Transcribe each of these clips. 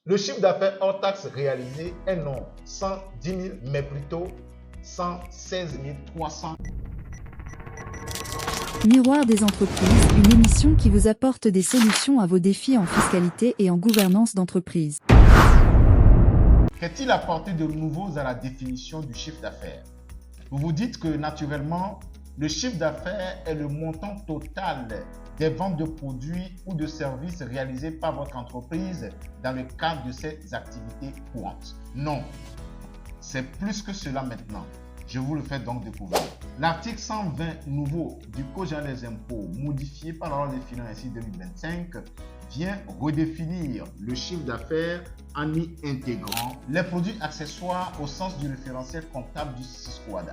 Le chiffre d'affaires hors taxe réalisé est non 110 000, mais plutôt 116 300. Miroir des entreprises, une émission qui vous apporte des solutions à vos défis en fiscalité et en gouvernance d'entreprise. Qu'est-il apporté de nouveau à la définition du chiffre d'affaires? Vous vous dites que naturellement, le chiffre d'affaires est le montant total des ventes de produits ou de services réalisés par votre entreprise dans le cadre de ses activités courantes. Non, c'est plus que cela maintenant. Je vous le fais donc découvrir. L'article 120 nouveau du Code général des impôts, modifié par la loi des finances ainsi 2025, vient redéfinir le chiffre d'affaires en y intégrant les produits accessoires au sens du référentiel comptable du Cisco-ADA.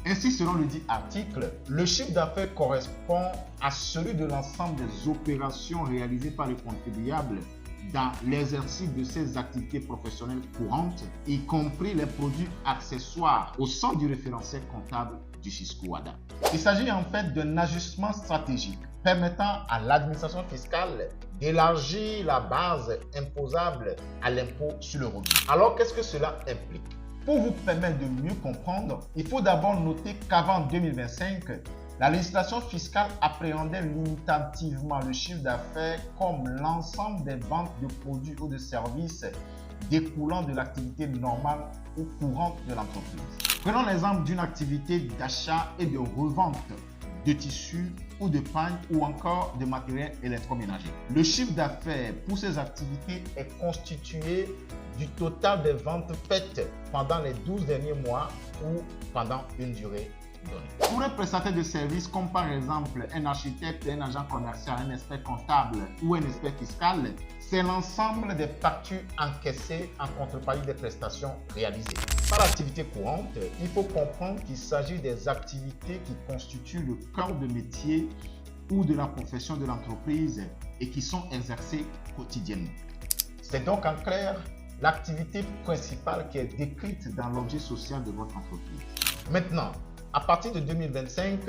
Ainsi, selon le dit article, le chiffre d'affaires correspond à celui de l'ensemble des opérations réalisées par le contribuable dans l'exercice de ses activités professionnelles courantes, y compris les produits accessoires au sein du référentiel comptable du Cisco-ADA. Il s'agit en fait d'un ajustement stratégique permettant à l'administration fiscale d'élargir la base imposable à l'impôt sur le revenu. Alors, qu'est-ce que cela implique? Pour vous permettre de mieux comprendre, il faut d'abord noter qu'avant 2025, la législation fiscale appréhendait limitativement le chiffre d'affaires comme l'ensemble des ventes de produits ou de services découlant de l'activité normale ou courante de l'entreprise. Prenons l'exemple d'une activité d'achat et de revente de tissus ou de pagne ou encore de matériel électroménager. Le chiffre d'affaires pour ces activités est constitué du total des ventes faites pendant les 12 derniers mois ou pendant une durée donnée. Pour un prestataire de services comme par exemple un architecte, un agent commercial, un expert comptable ou un expert fiscal, c'est l'ensemble des factures encaissées en contrepartie des prestations réalisées. Par l'activité courante, il faut comprendre qu'il s'agit des activités qui constituent le cœur de métier ou de la profession de l'entreprise et qui sont exercées quotidiennement. C'est donc en clair l'activité principale qui est décrite dans l'objet social de votre entreprise. Maintenant, à partir de 2025,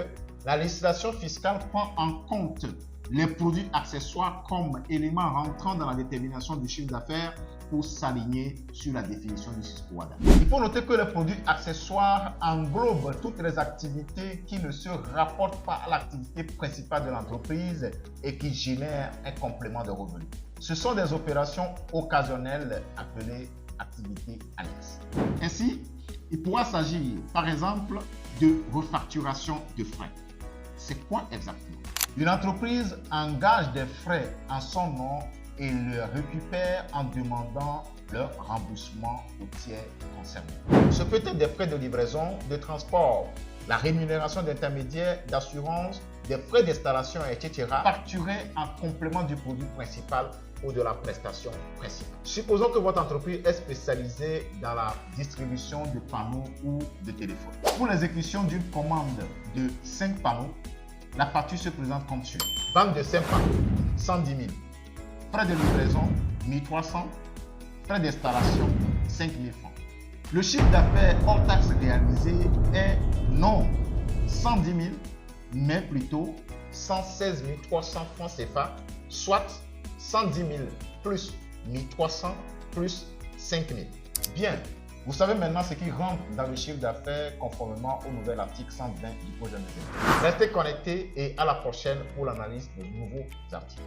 la législation fiscale prend en compte les produits accessoires comme éléments rentrant dans la détermination du chiffre d'affaires pour s'aligner sur la définition du Cisco-ADA. Il faut noter que les produits accessoires englobent toutes les activités qui ne se rapportent pas à l'activité principale de l'entreprise et qui génèrent un complément de revenus. Ce sont des opérations occasionnelles appelées activités annexes. Ainsi, il pourra s'agir, par exemple, de refacturation de frais. C'est quoi exactement? Une entreprise engage des frais en son nom et le récupère en demandant leur remboursement au tiers concerné. Ce peut être des frais de livraison, de transport, la rémunération d'intermédiaires, d'assurance, des frais d'installation, etc. facturés en complément du produit principal ou de la prestation principale. Supposons que votre entreprise est spécialisée dans la distribution de panneaux ou de téléphones. Pour l'exécution d'une commande de 5 panneaux, la facture se présente comme suit. Vente de 5 panneaux, 110 000. Frais de livraison, 1300. Frais d'installation, 5 000 francs. Le chiffre d'affaires hors taxe réalisé est non 110 000, mais plutôt 116 300 francs CFA, soit 110 000 plus 1300 plus 5 000. Bien, vous savez maintenant ce qui rentre dans le chiffre d'affaires conformément au nouvel article 120 du Code général des impôts. Restez connectés et à la prochaine pour l'analyse de nouveaux articles.